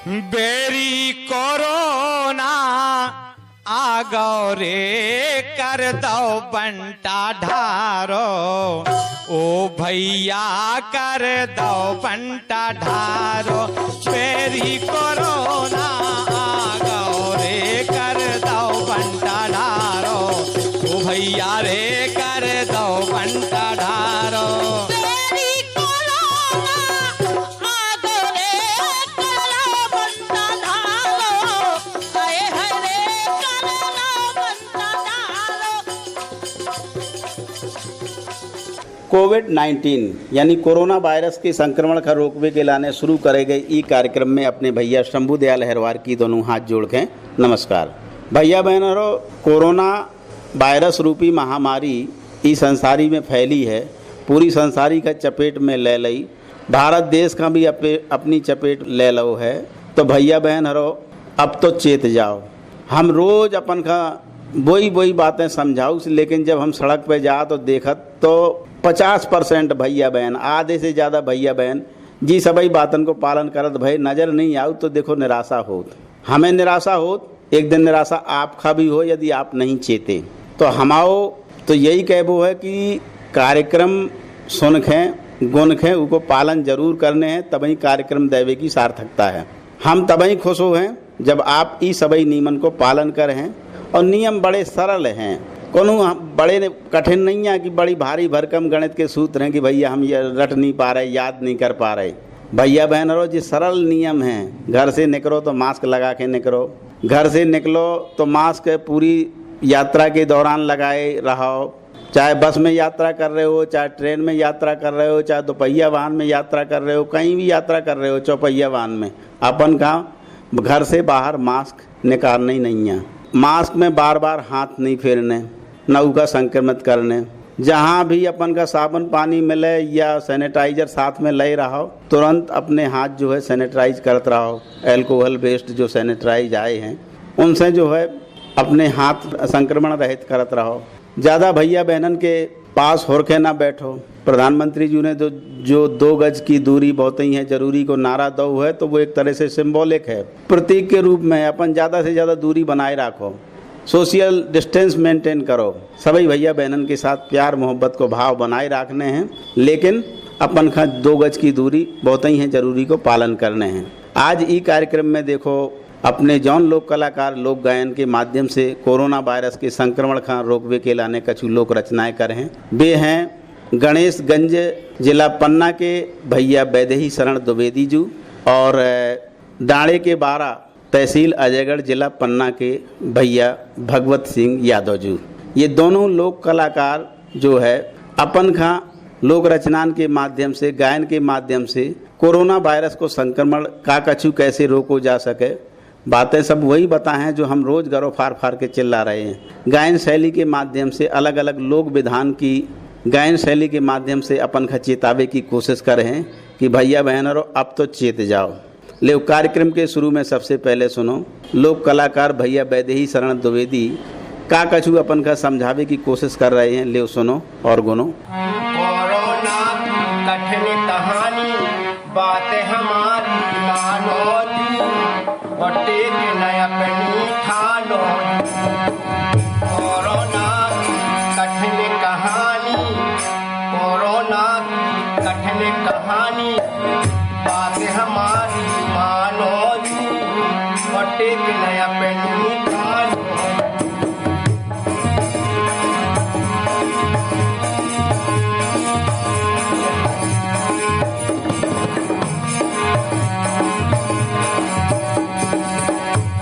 Berry corona आ गौ रे कर दो बंटा ढारो, ओ भैया कर दो बंटा ढारो। बेरी कोरोना आ गौ रे कर दो बंटा ढारो, ओ भैया रे कर दो बंटा ढारो। कोविड-19 यानी कोरोना वायरस के संक्रमण का रोकने के लाने शुरू करे गए ई कार्यक्रम में अपने भैया शंभू दयाल अहिरवार की दोनों हाथ जोड़ के नमस्कार। भैया बहनों, कोरोना वायरस रूपी महामारी इस संसारी में फैली है, पूरी संसारी का चपेट में ले लई, भारत देश का भी अपनी चपेट ले लो है। तो भैया बहनों, अब तो चेत जाओ। हम रोज अपन का वही बातें समझाऊ, लेकिन जब हम सड़क पे जा तो देखत तो 50% भैया बहन, आधे से ज़्यादा भैया बहन जी सभी बातन को पालन करत भई नज़र नहीं आऊ तो देखो निराशा होत। हमें निराशा होत, एक दिन निराशा आपका भी हो यदि आप नहीं चेते। तो हमाओ तो यही कहबो है कि कार्यक्रम सुनखें गुनखें उको पालन जरूर करने हैं, तभी कार्यक्रम देवे की सार्थकता है। हम तभी खुश हो हैं जब आप ई सभी नियमन को पालन कर हैं, और नियम बड़े सरल हैं, कोनो बड़े कठिन नहीं है कि बड़ी भारी भरकम गणित के सूत्र हैं कि भैया हम ये रट नहीं पा रहे, याद नहीं कर पा रहे। भैया बहनों, जो सरल नियम हैं, घर से निकलो तो मास्क लगा के निकलो, घर से निकलो तो मास्क पूरी यात्रा के दौरान लगाए रहो, चाहे बस में यात्रा कर रहे हो, चाहे ट्रेन में यात्रा कर रहे हो, चाहे दोपहिया वाहन में यात्रा कर रहे हो, कहीं भी यात्रा कर रहे हो, चौपहिया वाहन में, अपन का घर से बाहर मास्क निकालना ही नहीं है। मास्क में बार बार हाथ नहीं फेरने, नऊ का संक्रमित करने, जहाँ भी अपन का साबुन पानी मिले या सैनिटाइजर साथ में ले रहा हो, तुरंत अपने हाथ जो है सैनिटाइज करते रहो। एल्कोहल बेस्ड जो सैनिटाइज आए हैं उनसे जो है अपने हाथ संक्रमण रहित करते रहो। ज़्यादा भैया बहनन के पास होरखे ना बैठो। प्रधानमंत्री जी ने जो 2 गज की दूरी बहुत ही है जरूरी को नारा दो है, तो वो एक तरह से सिंबॉलिक है, प्रतीक के रूप में। अपन ज़्यादा से ज़्यादा दूरी बनाए रखो, सोशल डिस्टेंस मेंटेन करो, सभी भैया बहनन के साथ प्यार मोहब्बत को भाव बनाए रखने हैं, लेकिन अपन का 2 गज की दूरी बहुत ही है जरूरी को पालन करने हैं। आज ई कार्यक्रम में देखो अपने जौन लोक कलाकार लोक गायन के माध्यम से कोरोना वायरस के संक्रमण का रोकवे के लाने कछु लोक रचनाएं कर हैं। वे हैं गणेशगंज जिला पन्ना के भैया वैदेही शरण द्विवेदी जी, और डाणे के 12 तहसील अजयगढ़ जिला पन्ना के भैया भगवत सिंह यादव जी। ये दोनों लोक कलाकार जो है अपन का लोक रचनान के माध्यम से, गायन के माध्यम से कोरोना वायरस को संक्रमण का कछु कैसे रोको जा सके, बातें सब वही बताएं जो हम रोज गरो फार के चिल्ला रहे हैं। गायन शैली के माध्यम से, अलग अलग लोक विधान की गायन शैली के माध्यम से अपन का चेतावे की कोशिश कर रहे हैं कि भैया बहनों अब तो चेत जाओ। ले कार्यक्रम के शुरू में सबसे पहले सुनो लोक कलाकार भैया वैदेही शरण द्विवेदी का कछु अपन का समझावे की कोशिश कर रहे हैं। ले सुनो और गुनो। कोरोना कठिन कहानी बात हमारी मानो जी, बट्टे के नया अपनी ठानो। कोरोना कठिन कहानी, कोरोना कठिन कहानी बात हमारी मानो जी, बट्टे के नया अपनी ठानो।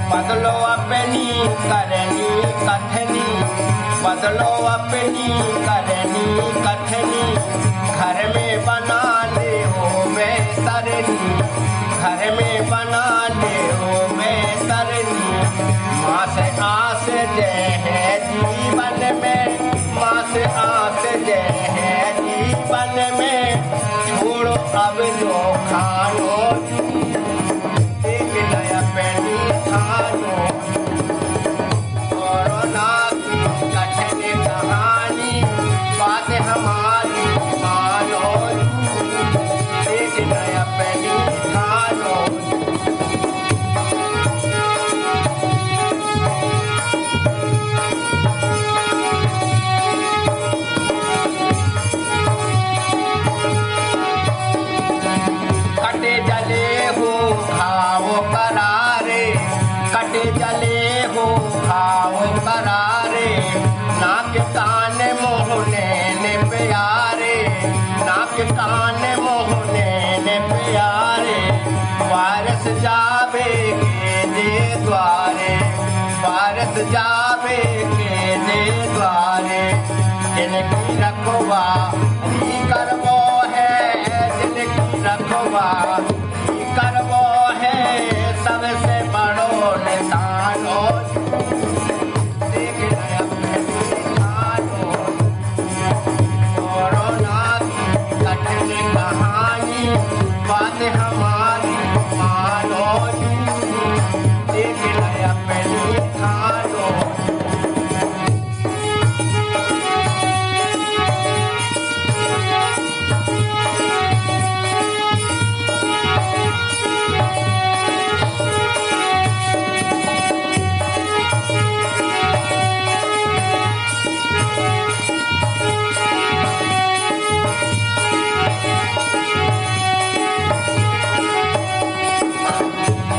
बदलो अपनी करनी कथनी, बदलो अपनी करनी कथनी, घर में बना ले हो मैं तरनी, घर में बना ले हो मैं तरनी। माँ से आस जय है जीवन में, माँ से आस जय है जीवन में, छोड़ो अब जो खानो एक नया पैनी खानो। कोरोना की कठिन कहानी बात हमारी मानो, एक नया पैनी खानो। द्वारे वारस जावे के दे द्वारे वारस जावे के दे द्वारे जिनकी रखवाली करवो है जिनकी रखवाली करवो है सबसे बड़ो निशानो देख नया निशानो कोरोना की कठिन कहानी बात हमारी मानो देख नया निशानो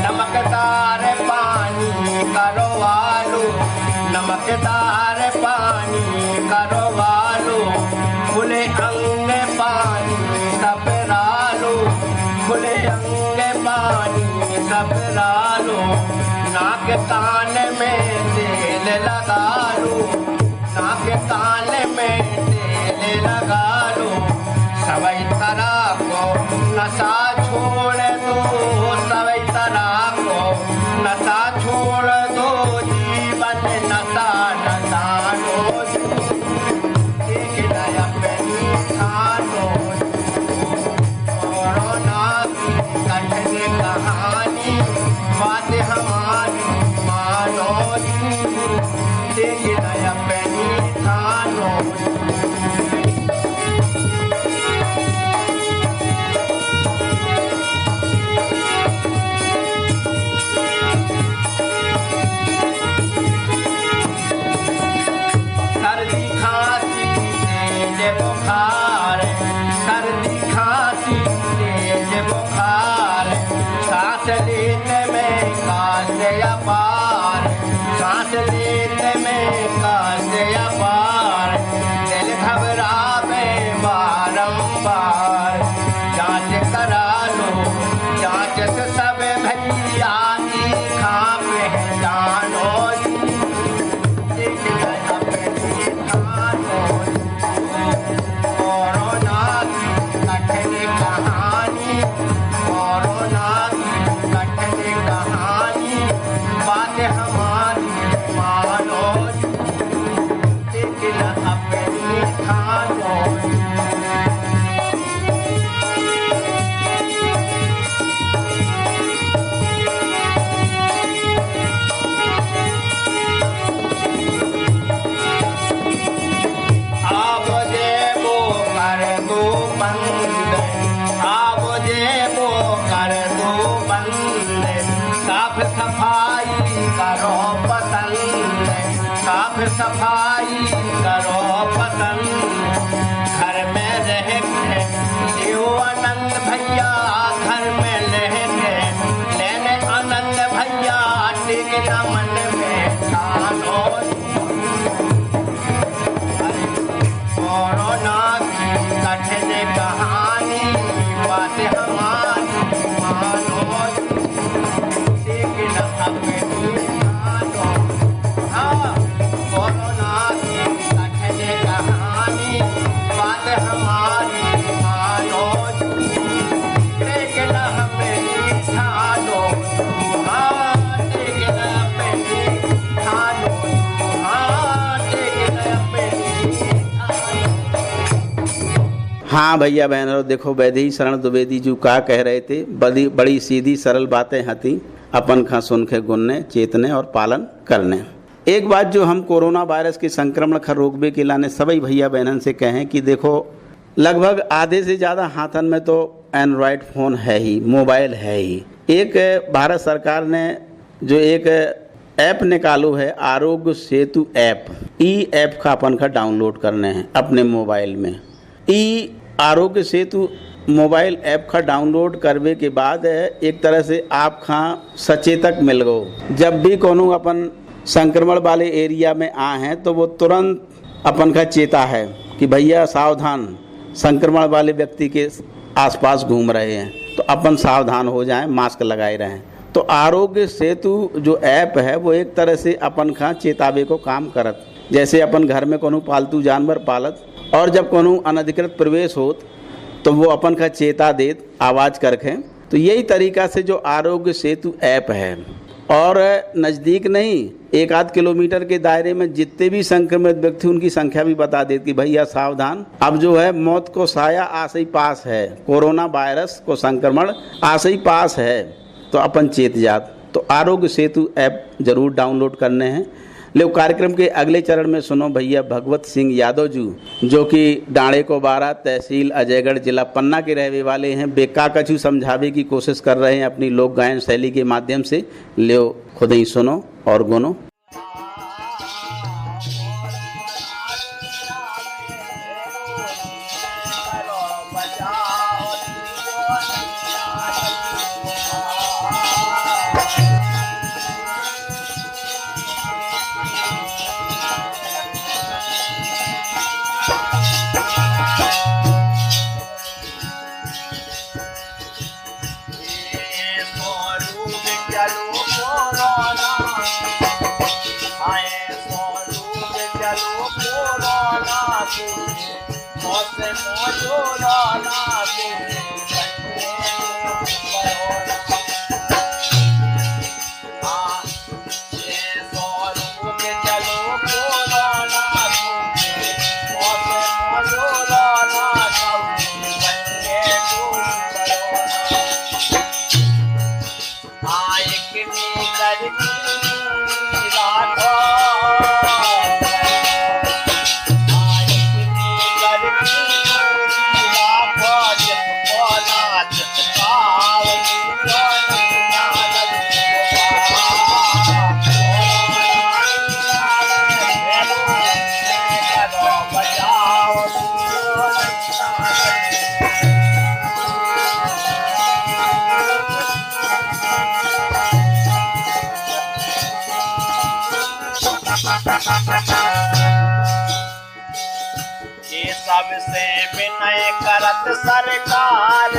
नमकदार पानी करो आलू नमकदार पानी करो आलू खुले अंग पानी सब रालू खुले अंग पानी सब रालू नाक कान में तेल लगा लू नाक कान में तेल लगा लू सवई तरह को नशा छोड़ दो सवई तरह को नशा छोड़ दो जीवन नशा नशानो एक नया पहचानो कोरोना की कठिन कहानी बात हमारी मानो एक नया पहचानो सर्दी खांसी तेज बुखार सर्दी खांसी तेज बुखार सांस लेने में काश अपार सांस लेने में काश अपार दिल घबरावे बारंबार जांच करा लो जांच से सब भैया की खा पहचानो कोरोना की कठिन कहानी कोरोना की कठिन कहानी बात हमारी मानो लेकिन अपनी ठानो आप देवो कर दो बंद आप देवो कर दो बंद साफ सफाई करो पसंद साफ सफाई करो पसंद घर में रह के देव आनंद भैया घर में रह के लेने आनंद भैया टिकना मन में ठानो कोरोना की कठिन कहानी बात हमारी मानो लेकिन अपनी मानो हाँ कोरोना की कठिन कहानी बात हमारी मानो लेकिन अपनी ठानो हाँ लेकिन अपनी ठानो हाँ लेकिन अपनी हाँ भैया बहनों, देखो वैदेही शरण द्विवेदी जी का कह रहे थे, बड़ी सीधी सरल बातें हती अपन खा सुन के गुनने चेतने और पालन करने। एक बात जो हम कोरोना वायरस के संक्रमण खा रोकबे के लाने सभी भैया बहनन से कहें कि देखो लगभग आधे से ज़्यादा हाथन में तो एंड्रॉयड फ़ोन है ही, मोबाइल है ही। एक भारत सरकार ने जो एक ऐप निकालो है आरोग्य सेतु ऐप, ई ऐप का अपन का डाउनलोड करने हैं अपने मोबाइल में। ई आरोग्य सेतु मोबाइल ऐप का डाउनलोड करने के बाद एक तरह से आप खा सचेतक मिल गो। जब भी कोनो अपन संक्रमण वाले एरिया में आ हैं तो वो तुरंत अपन का चेता है कि भैया सावधान, संक्रमण वाले व्यक्ति के आसपास घूम रहे हैं तो अपन सावधान हो जाएं, मास्क लगाए रहें। तो आरोग्य सेतु जो ऐप है वो एक तरह से अपन का चेतावे को काम करत। जैसे अपन घर में कोनो पालतू जानवर पालत और जब कोनो अनधिकृत प्रवेश होत तो वो अपन का चेता देत आवाज़ करके। तो यही तरीका से जो आरोग्य सेतु ऐप है, और नज़दीक नहीं 1-8 किलोमीटर के दायरे में जितने भी संक्रमित व्यक्ति उनकी संख्या भी बता देती कि भैया सावधान, अब जो है मौत को साया आसे ही पास है, कोरोना वायरस को संक्रमण आसे ही पास है, तो अपन चेत जात। तो आरोग्य सेतु ऐप जरूर डाउनलोड करने हैं। ले कार्यक्रम के अगले चरण में सुनो भैया भगवत सिंह यादव जी, जो कि डाणे को बारा तहसील अजयगढ़ जिला पन्ना के रहने वाले हैं। बेका कछु समझावे की कोशिश कर रहे हैं अपनी लोक गायन शैली के माध्यम से। ले खुद ही सुनो और गुनो। ये सबसे विनय करत सरकार,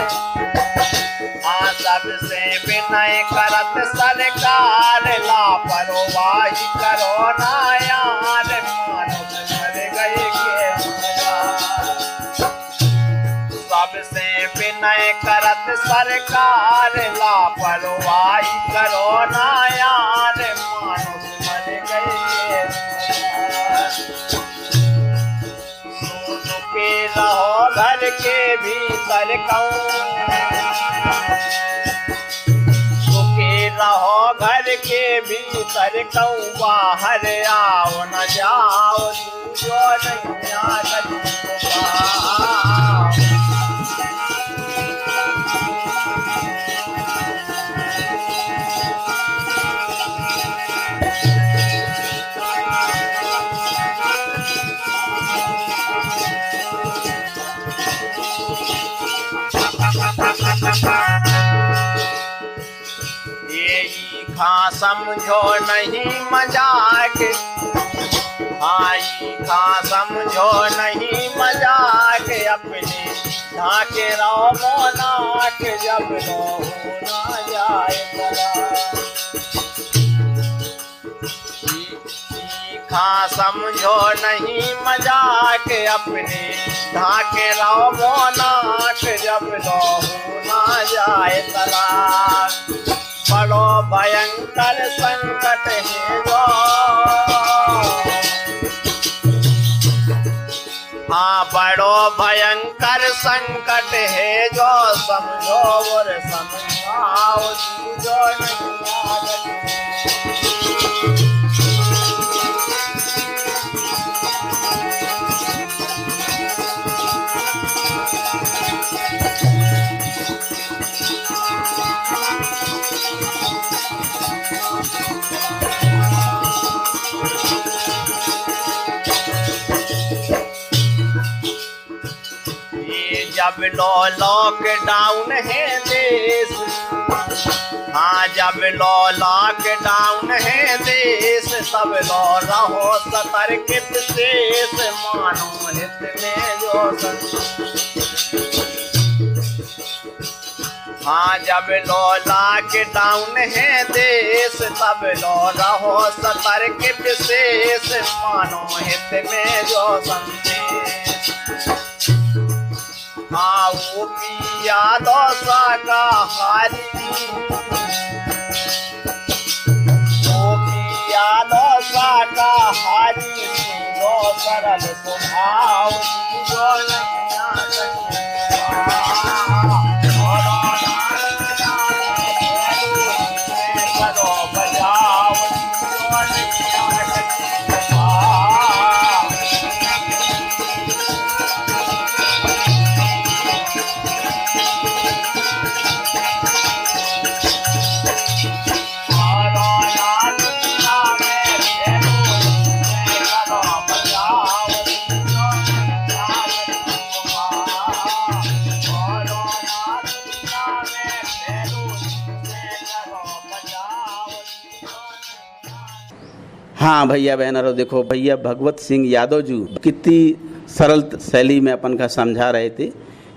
हाँ सबसे विनय करत सरकार, लापरवाही करो ना यार, मानुष मर गए के सबसे विनय करत सरकार, लापरवाही करो ना यार, मानुष मर गए के रहो घर के भीतर सुखी रहो घर के भीतर कहूँ, बाहर आओ न जाओ जो नहीं खा समझो नहीं मजाक, आई खा समझो नहीं मजाक, अपने ढाके रहो मोनाक, जब लो ना जाए खा समझो नहीं मजाक, अपने ढाके रहो मोनाक, जब लो ना जाए तलाक। बड़ो भयंकर संकट है जो, हाँ बड़ो भयंकर संकट है जो, समझो और समझाओ जो नहीं जब लो लॉकडाउन है देश, हाँ जब लो लॉकडाउन है देश, सब लो रहो सतर्कित शेष, मानो हित में जो हाँ जब लो लॉकडाउन है देश तब लो रहो सतर्क विशेष मानो हित में जो संदेश हाँ वो पिया दो शाकाहारी वो पिया दो शाकाहारी जो सरल स्वभाव जो नैया करो बजाओ हाँ भैया बहनों, देखो भैया भगवत सिंह यादव जी कितनी सरल शैली में अपन का समझा रहे थे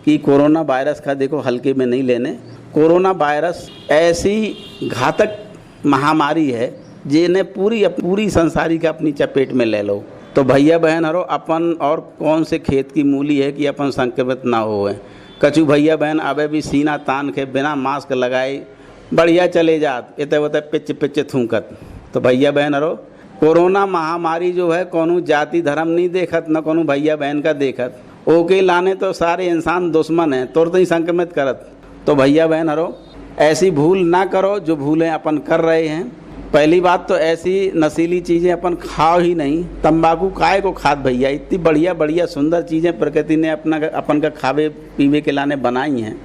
कि कोरोना वायरस का देखो हल्के में नहीं लेने। कोरोना वायरस ऐसी घातक महामारी है जिन्हें पूरी संसारी का अपनी चपेट में ले लो। तो भैया बहनों, अपन और कौन से खेत की मूली है कि अपन संक्रमित ना होए। कछु भैया बहन अबे भी सीना तान के बिना मास्क लगाए बढ़िया चले जात इतने वते पिच थूकत। तो भैया बहनों, कोरोना महामारी जो है कोनो जाति धर्म नहीं देखत, न कोनो भैया बहन का देखत। ओके लाने तो सारे इंसान दुश्मन हैं, तुरंत ही संक्रमित करत। तो भैया बहनों, ऐसी भूल ना करो जो भूलें अपन कर रहे हैं। पहली बात तो ऐसी नशीली चीज़ें अपन खाओ ही नहीं। तंबाकू काय को खात भैया, इतनी बढ़िया सुंदर चीज़ें प्रकृति ने अपन का खावे पीवे के लाने बनाई हैं,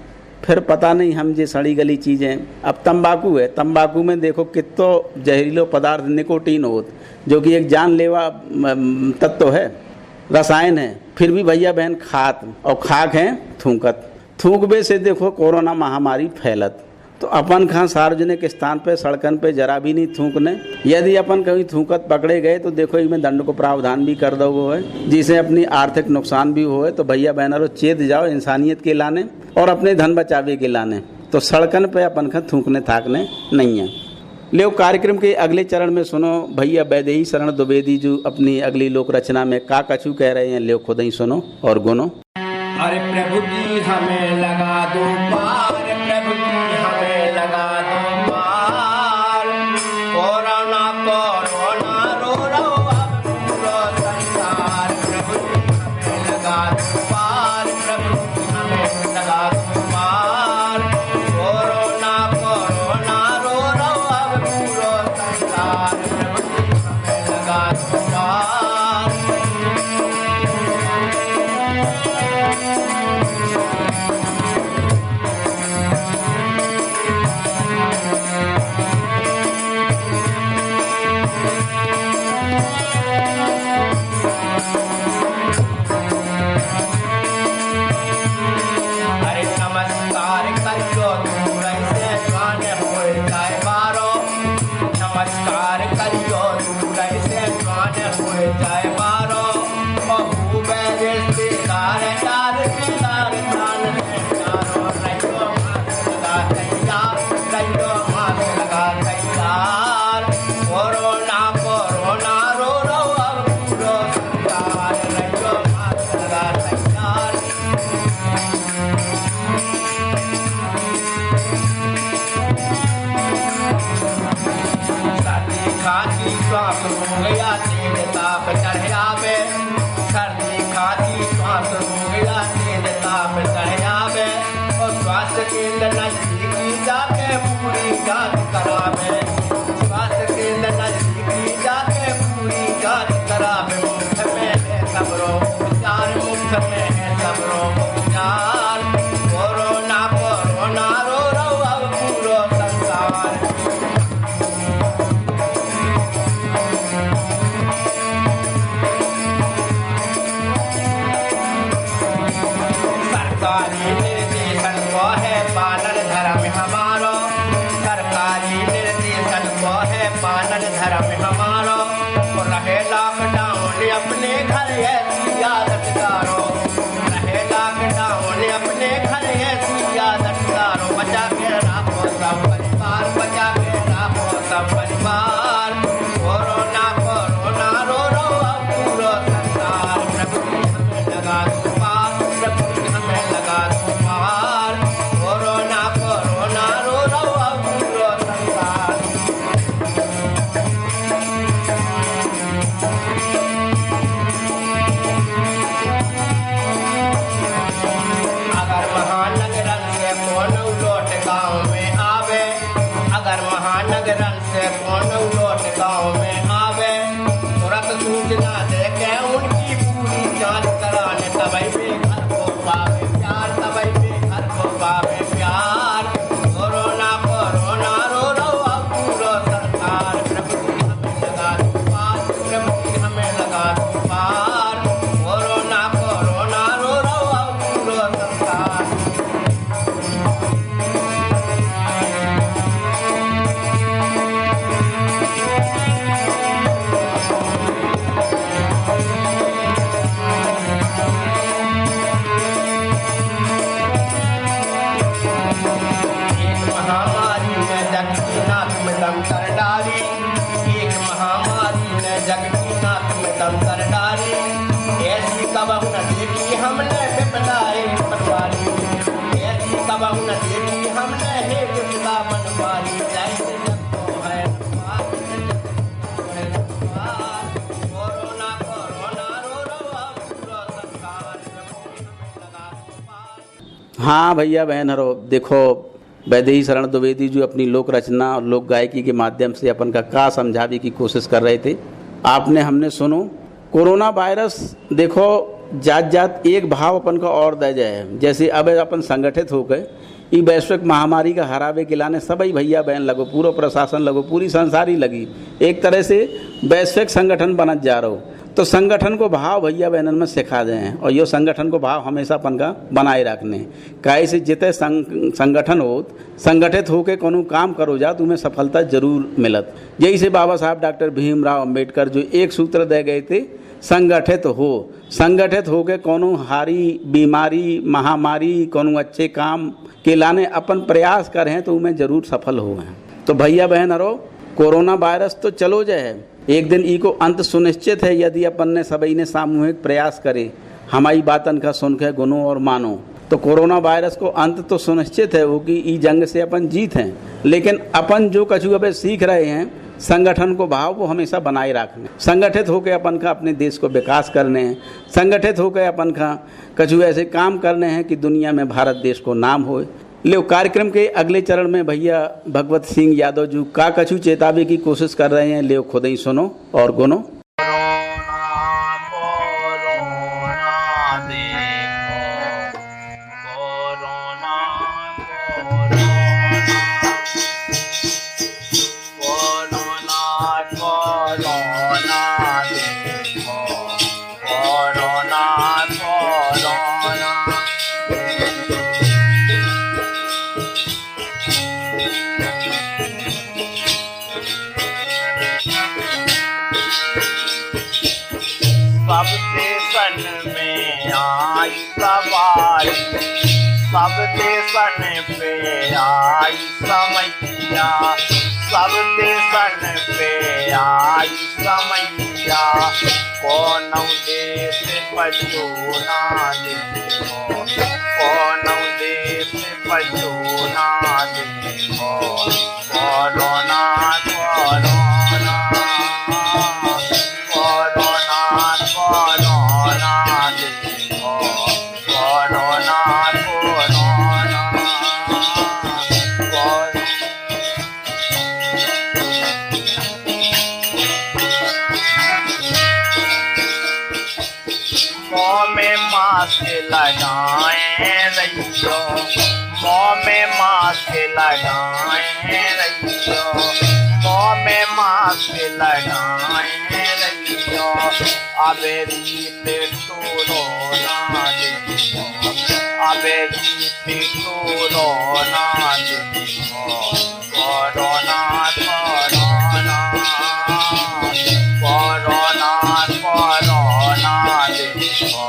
फिर पता नहीं हम ये सड़ी गली चीज़ें। अब तंबाकू है, तंबाकू में देखो कितो जहरीलो पदार्थ निकोटीन होत, जो कि एक जानलेवा तत्व है, रसायन है, फिर भी भैया बहन खात और खाक हैं थूकत। थूकबे से देखो कोरोना महामारी फैलत। तो अपन कहाँ सार्वजनिक स्थान पे सड़कन पे जरा भी नहीं थूकने। यदि अपन कहीं थूकत पकड़े गए तो देखो इसमें दंड को प्रावधान भी कर दो है, जिसे अपनी आर्थिक नुकसान भी हो। तो भैया बहनों, चेत जाओ इंसानियत के लाने और अपने धन बचावे के लाने। तो सड़कन पे अपन का थूकने थाकने नहीं है। ले कार्यक्रम के अगले चरण में सुनो भैया वैदेही शरण द्विवेदी जो अपनी अगली लोक रचना में का कछु कह रहे हैं। ले खुद ही सुनो और गुनो। अरे प्रभु जी हमें लगा दो पार, प्रभु जी हमें लगा दो पार। कोरोना कोरोना रो रो अब पूरा संसार। प्रभु जी हमें लगा दो पार, प्रभु जी हमें लगा दो पार। कोरोना कोरोना रो रो अब पूरा संसार। प्रभु जी हमें लगा दो पार। अपने घर है, बचा के नगरन से कौन लौट गाँव में आवे, तुरंत सूचना दे के उनकी पूरी जांच कराने, तभी भी घर को पावे प्यार, तभी भी घर को पावे प्यार। कोरोना कोरोना रो रो अब पूरा सरकार, प्रभु जी हमें लगा दो पार, प्रभु जी हमें लगा दो पार। कोरोना कोरोना रो रो अब पूरा सरकार। एक महामारी ने जग की नाक में दम कर डाली, एक महामारी ने जग की नाक में दम कर डाली। ऐसी कबहू न देखी हमने विपदाए पटवारी, ऐसी कबहू न देखी हमने हे विपदा बनवारी। जैसे जग को है पार, है पार। कोरोना कोरोना रो रो अब पूरा सरकार, प्रभु जी हमें लगा दो पार। हाँ भैया बहनों, देखो वैदेही शरण द्विवेदी जी अपनी लोक रचना और लोक गायकी के माध्यम से अपन का समझाने की कोशिश कर रहे थे। आपने हमने सुनो। कोरोना वायरस देखो जात जात एक भाव अपन का और दे जाए, जैसे अब अपन संगठित हो गए ई वैश्विक महामारी का हरावे के लाने सभी भैया बहन लगो, पूरा प्रशासन लगो, पूरी संसार ही लगी, एक तरह से वैश्विक संगठन बनत जा रहा हो। तो संगठन को भाव भैया बहनन में सिखा दें और यो संगठन को भाव हमेशा अपन का बनाए रखने। काहे से जिते संगठन हो, संगठित होकर कोनो काम करो जा तुम्हें सफलता जरूर मिलत। यही से बाबा साहब डॉक्टर भीमराव अंबेडकर जो एक सूत्र दे गए थे, संगठित हो, संगठित होकर कोनो हारी बीमारी महामारी कोनो अच्छे काम के लाने अपन प्रयास करें तो उनमें जरूर सफल हो। तो भैया बहन अरो कोरोना वायरस तो चलो जाए, एक दिन ई को अंत सुनिश्चित है यदि अपन ने सभी ने सामूहिक प्रयास करे, हमारी बातन का सुन के गुनो और मानो। तो कोरोना वायरस को अंत तो सुनिश्चित है वो कि ई जंग से अपन जीत हैं, लेकिन अपन जो कछु अब सीख रहे हैं संगठन को भाव वो हमेशा बनाए रखने, संगठित होकर अपन का अपने देश को विकास करने हैं, संगठित होकर अपन का कछु ऐसे काम करने हैं कि दुनिया में भारत देश को नाम हो। ले कार्यक्रम के अगले चरण में भैया भगवत सिंह यादव जी का कछु चेतावे की कोशिश कर रहे हैं, ले खुद ही सुनो और गुनो। सब देशन पे आई समैया, सब देशन पे आई समैया। कौन देश पछोना देखो, कौन देश पछोना देखो। कोरोना कोरोना कोरोना कोरोना देखो, कोरोना कोरोना मुँह में मास्क लगाए रहियो, मुँह में मास्क लगाए रहियो, मुँह में मास्क लगाए रहियो। अब रीत कोरोना देखो, अब रीत कोरोना देखो। कोरोना कोरोना कोरोना कोरोना देखो,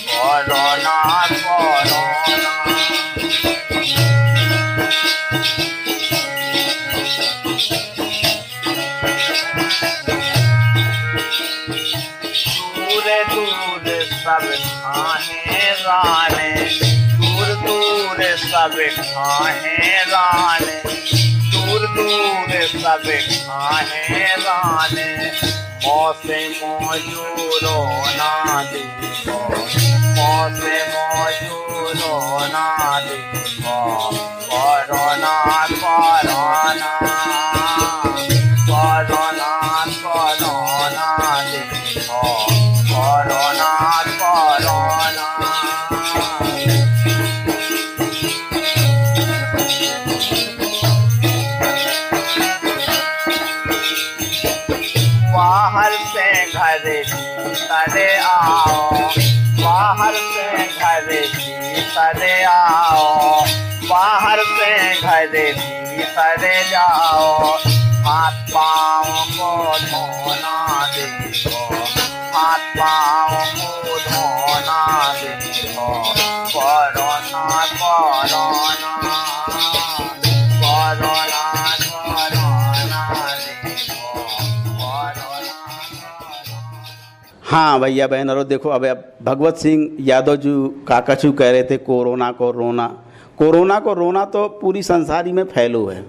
कोरोना कोरोना। दूर दूर सब खाने राने, दूर दूर सब खाने राने, दूर दूर सब खाने राने। मौसे मौजूरो ना देखो, मौसे मौजूरो ना देखो। कोरोना कोरोना भीतर आओ, बाहर से घर भीतर आओ, बाहर से घर भीतर जाओ, हाथ पाँव को धोना देखो, हाथ पाँव को धोना देखो, कोरोना कोरोना कोरोना कोरोना देखो, कोरोना कोरोना। हाँ भैया बहन और देखो, अब भगवत सिंह यादव जी काकाचू कह रहे थे कोरोना को रोना। कोरोना को रोना तो पूरी संसारी में फैलो है।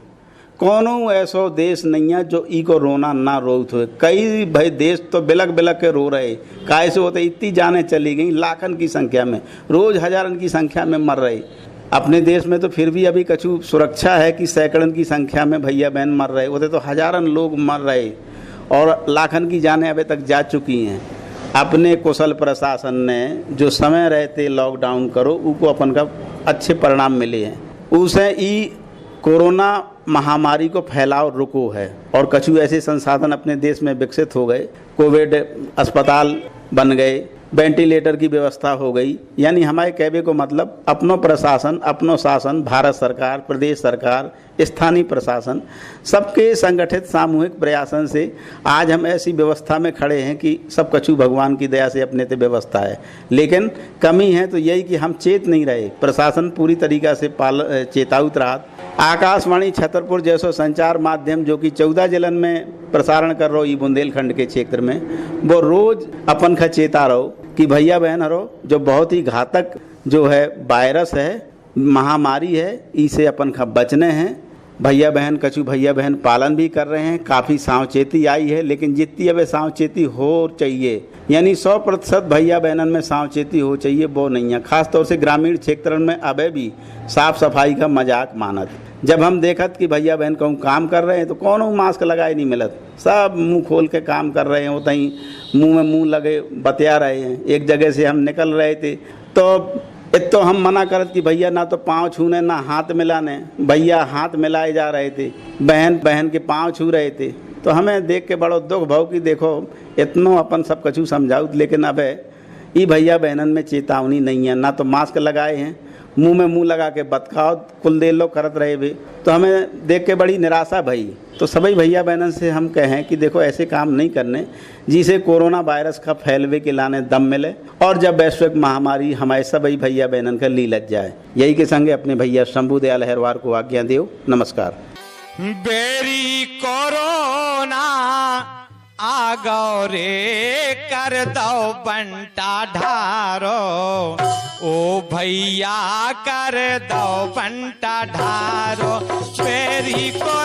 कोनो ऐसो देश नहीं है जो ई को रोना ना रोत हुए। कई भाई देश तो बिलक बिलक के रो रहे, काहे से होते इतनी जानें चली गई, लाखन की संख्या में, रोज हजारन की संख्या में मर रहे। अपने देश में तो फिर भी अभी कछु सुरक्षा है कि सैकड़न की संख्या में भैया बहन मर रहे, होते तो हजारन लोग मर रहे और लाखन की जानें अभी तक जा चुकी हैं। अपने कुशल प्रशासन ने जो समय रहते लॉकडाउन करो, उनको अपन का अच्छे परिणाम मिले हैं। उसे ई कोरोना महामारी को फैलाव रुको है और कछु ऐसे संसाधन अपने देश में विकसित हो गए, कोविड अस्पताल बन गए, वेंटिलेटर की व्यवस्था हो गई। यानी हमारे कहने को मतलब अपनो प्रशासन, अपनो शासन, भारत सरकार, प्रदेश सरकार, स्थानीय प्रशासन, सबके संगठित सामूहिक प्रयासन से आज हम ऐसी व्यवस्था में खड़े हैं कि सब कछु भगवान की दया से अपने ते व्यवस्था है। लेकिन कमी है तो यही कि हम चेत नहीं रहे, प्रशासन पूरी तरीक़ा से चेतावत रहा। आकाशवाणी छतरपुर जैसो संचार माध्यम जो कि 14 जिलन में प्रसारण कर रहो, ई बुंदेलखंड के क्षेत्र में, वो रोज अपन का चेता रहो कि भैया बहन हरो जो बहुत ही घातक जो है वायरस है, महामारी है, इसे अपन का बचने हैं। भैया बहन कछु भैया बहन पालन भी कर रहे हैं, काफ़ी सावचेती आई है, लेकिन जितनी अब सावचेती हो चाहिए, यानी 100% भैया बहनन में सावचेती हो चाहिए, वो नहीं है। खास तौर से ग्रामीण क्षेत्र में अब भी साफ सफाई का मजाक मानत। जब हम देखत कि भैया बहन कहूँ काम कर रहे हैं तो कौन मास्क लगाए नहीं मिलत, सब मुंह खोल के काम कर रहे हैं, उतना ही मुंह में मुंह लगे बतिया रहे हैं। एक जगह से हम निकल रहे थे तो हम मना करत कि भैया ना तो पाँव छूने ना हाथ मिलाने, भैया हाथ मिलाए जा रहे थे, बहन बहन के पाँव छू रहे थे। तो हमें देख के बड़ो दुख भाव कि देखो इतनो अपन सब कछु समझाऊत, लेकिन अब ये भैया बहनन में चेतावनी नहीं है, ना तो मास्क लगाए हैं, मुंह में मुंह लगा के बतखाओ कुल देर लोग करत रहे वे। तो हमें देख के बड़ी निराशा भई। तो सभी भैया बहनन से हम कहें कि देखो ऐसे काम नहीं करने जिसे कोरोना वायरस का फैलवे के लाने दम मिले और जब वैश्विक महामारी हमारे सभी भैया बहनन का लीलत जाए। यही के संगे अपने भैया शंभू दयाल अहिरवार को आज्ञा देव। नमस्कार। बेरी कोरोना आ गौ रे कर दो बंटा ढारो, ओ भैया कर दो बंटा ढारो। बेरी को